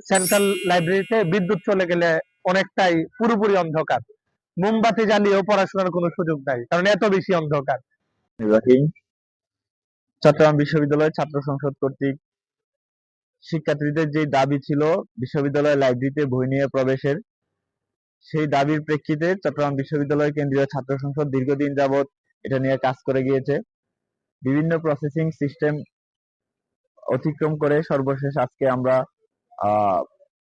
Central লাইব্রেরিতে বিদ্যুৎ চলে গেলে অনেকটাই পুরোপুরি অন্ধকার। মোমবাতি জ্বালিয়েও পড়াশোনার কোনো সুযোগ নাই, কারণ এত বেশি অন্ধকার। ইব্রাহিম চট্টগ্রাম বিশ্ববিদ্যালয় ছাত্র সংসদ কর্তৃক শিক্ষার্থীদের যে দাবি ছিল বিশ্ববিদ্যালয় লাইব্রেরিতে বই নিয়ে প্রবেশের, সেই দাবির প্রেক্ষিতে চট্টগ্রাম বিশ্ববিদ্যালয় কেন্দ্রীয় ছাত্র সংসদ দীর্ঘদিন যাবৎ এটা নিয়ে কাজ করে গিয়েছে। বিভিন্ন প্রসেসিং সিস্টেম অতিক্রম করে সর্বশেষ আজকে আমরা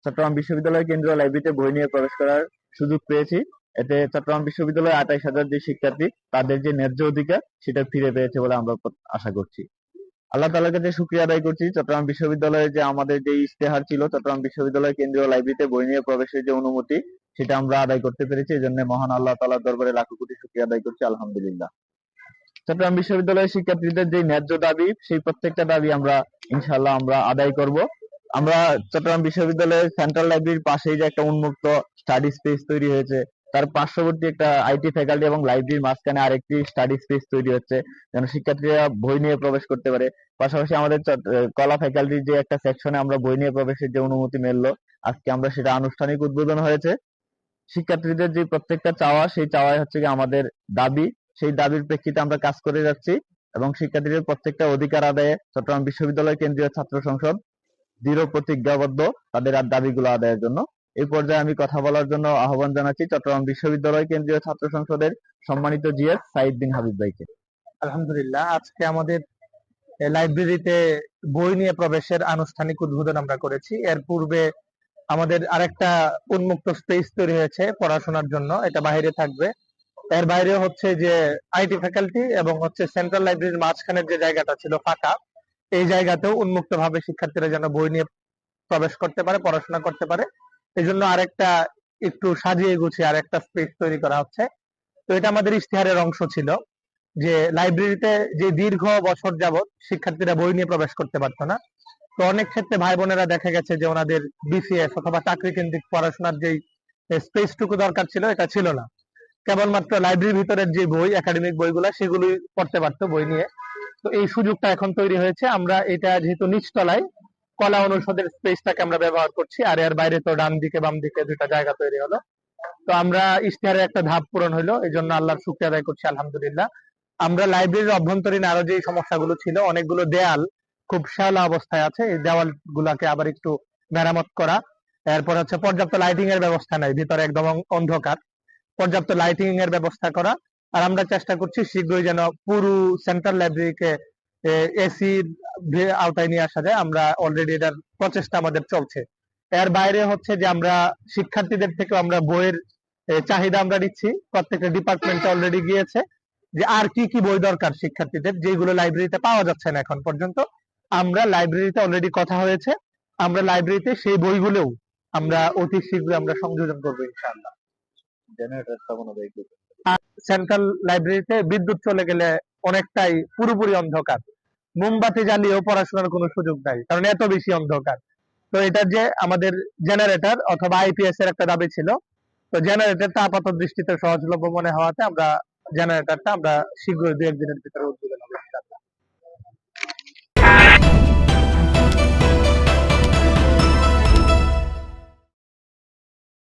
চট্টগ্রাম বিশ্ববিদ্যালয় কেন্দ্রীয় লাইব্রেরিতে বই নিয়ে প্রবেশ করার সুযোগ পেয়েছি। এতে চট্টগ্রাম বিশ্ববিদ্যালয়ের ২৮,০০০ যে শিক্ষার্থী, তাদের যে ন্যায্য অধিকার সেটা ফিরে পেয়েছে বলে আমরা আশা করছি। আল্লাহ তাআলার কাছে শুকরিয়া আদায় করছি, চট্টগ্রাম বিশ্ববিদ্যালয়ে যে আমাদের যে ইশতেহার ছিল চট্টগ্রাম বিশ্ববিদ্যালয় কেন্দ্রীয় লাইব্রেরিতে বই নিয়ে প্রবেশের যে অনুমতি, সেটা আমরা আদায় করতে পেরেছি। এজন্য মহান আল্লাহ তাআলার দরবারে লাখো কোটি শুকরিয়া আদায় করছি, আলহামদুলিল্লাহ। চট্টগ্রাম বিশ্ববিদ্যালয়ের শিক্ষার্থীদের যে ন্যায্য দাবি, সেই প্রত্যেকটা দাবি আমরা ইনশাআল্লাহ আদায় করব। আমরা চট্টগ্রাম বিশ্ববিদ্যালয়ের সেন্ট্রাল লাইব্রেরির পাশেই যে একটা উন্মুক্ত স্টাডি স্পেস তৈরি হয়েছে, তার পার্শ্ববর্তী একটা আইটি ফ্যাকাল্টি এবং লাইব্রেরির মাঝখানে আরেকটি স্টাডি স্পেস তৈরি হচ্ছে, যেন শিক্ষার্থীরা বই নিয়ে প্রবেশ করতে পারে। পাশাপাশি আমাদের কলা ফ্যাকাল্টির যে একটা সেকশনে আমরা বই নিয়ে প্রবেশের যে অনুমতি মিললো, আজকে আমরা সেটা আনুষ্ঠানিক উদ্বোধন হয়েছে। শিক্ষার্থীদের যে প্রত্যেকটা চাওয়া, সেই চাওয়াই হচ্ছে কি আমাদের দাবি। সেই দাবির প্রেক্ষিতে আমরা কাজ করে যাচ্ছি এবং শিক্ষার্থীদের প্রত্যেকটা অধিকার আদায়ে চট্টগ্রাম বিশ্ববিদ্যালয় কেন্দ্রীয় ছাত্র সংসদ দৃঢ় প্রতিজ্ঞাবদ্ধ তাদের দাবিগুলো আদায়ের জন্য। এই পর্যায়ে আমি কথা বলার জন্য আহ্বান জানাচ্ছি চট্টগ্রাম বিশ্ববিদ্যালয় কেন্দ্রীয় ছাত্র সংসদের সম্মানিত জিএস সাইদ বিন হাবিব ভাইকে। আলহামদুলিল্লাহ, আজকে আমাদের লাইব্রেরিতে বই নিয়ে প্রবেশের আনুষ্ঠানিক উদ্বোধন আমরা করেছি। এর পূর্বে আমাদের আরেকটা উন্মুক্ত স্পেস তৈরি হয়েছে পড়াশোনার জন্য, এটা বাইরে থাকবে। এর বাইরে হচ্ছে যে আইটি ফ্যাকাল্টি এবং হচ্ছে সেন্ট্রাল লাইব্রেরির মাঝখানের যে জায়গাটা ছিল ফাঁকা, এই জায়গাতেও উন্মুক্ত ভাবে শিক্ষার্থীরা যেন বই নিয়ে প্রবেশ করতে পারে, পড়াশোনা করতে পারে, এই জন্য আরেকটা একটু সাজিয়ে গুছিয়ে আরেকটা স্পেস তৈরি করা হচ্ছে। তো এটা আমাদের ইশতেহারের অংশ ছিল যে লাইব্রেরিতে যে দীর্ঘ বছর যাবৎ শিক্ষার্থীরা বই নিয়ে প্রবেশ করতে পারতো না। তো অনেক ক্ষেত্রে ভাই বোনেরা দেখা গেছে যে ওনাদের বিসিএস অথবা চাকরি কেন্দ্রিক পড়াশোনার যেই স্পেসটুকু দরকার ছিল, এটা ছিল না। কেবলমাত্র লাইব্রেরির ভিতরের যে বই, একাডেমিক বইগুলা, সেগুলোই পড়তে পারতো বই নিয়ে। তো এই সুযোগটা এখন তৈরি হয়েছে। আমরা এটা যেহেতু নিচতলায় কলা অনুষদের স্পেসটাকে আমরা ব্যবহার করছি, আর এর বাইরে তো ডান দিকে বাম দিকে দুইটা জায়গা তৈরি হলো। তো আমরা ইশতেহারের একটা ধাপ পূরণ হলো, এই জন্য আল্লাহর শুকরিয়া আদায় করছি, আলহামদুলিল্লাহ। আমরা লাইব্রেরির অভ্যন্তরীণ আরো যে সমস্যাগুলো ছিল, অনেকগুলো দেয়াল খুব শ্যাওলা অবস্থায় আছে, এই দেওয়াল গুলাকে আবার একটু মেরামত করা। এরপর হচ্ছে পর্যাপ্ত লাইটিং এর ব্যবস্থা নাই, ভিতরে একদম অন্ধকার, পর্যাপ্ত লাইটিং এর ব্যবস্থা করা। আর আমরা চেষ্টা করছি শীঘ্রই যেন পুরো সেন্ট্রাল লাইব্রেরিকে এসির আওতায় নিয়ে আসা যায়। আমরা অলরেডি এটার প্রচেষ্টা আমাদের চলছে। এর বাইরে হচ্ছে যে আমরা শিক্ষার্থীদের থেকে আমরা বইয়ের চাহিদা আমরা নিচ্ছি, প্রত্যেকটা ডিপার্টমেন্টে অলরেডি গিয়েছে যে আর কি কি বই দরকার শিক্ষার্থীদের, যেগুলো লাইব্রেরিতে পাওয়া যাচ্ছে না এখন পর্যন্ত। আমরা লাইব্রেরিতে অলরেডি কথা হয়েছে, আমরা লাইব্রেরিতে সেই বইগুলোও আমরা অতি শীঘ্রই আমরা সংযোজন করবো ইনশাআল্লাহ। জেনারেটর স্থাপনা ব্যয়। সেন্ট্রাল লাইব্রেরিতে বিদ্যুৎ চলে গেলে অনেকটাই পুরোপুরি অন্ধকার। মোমবাতি জ্বালিয়েও পড়াশোনার কোনো সুযোগ নাই, কারণ এত বেশি অন্ধকার। তো এটার যে আমাদের জেনারেটর অথবা আইপিএস এর একটা দাবি ছিল, তো জেনারেটরটা আপাত দৃষ্টিতে সহজলভ্য মনে হওয়াতে আমরা জেনারেটরটা আমরা শীঘ্রই ২-১ দিনের ভিতরে উদ্বোধন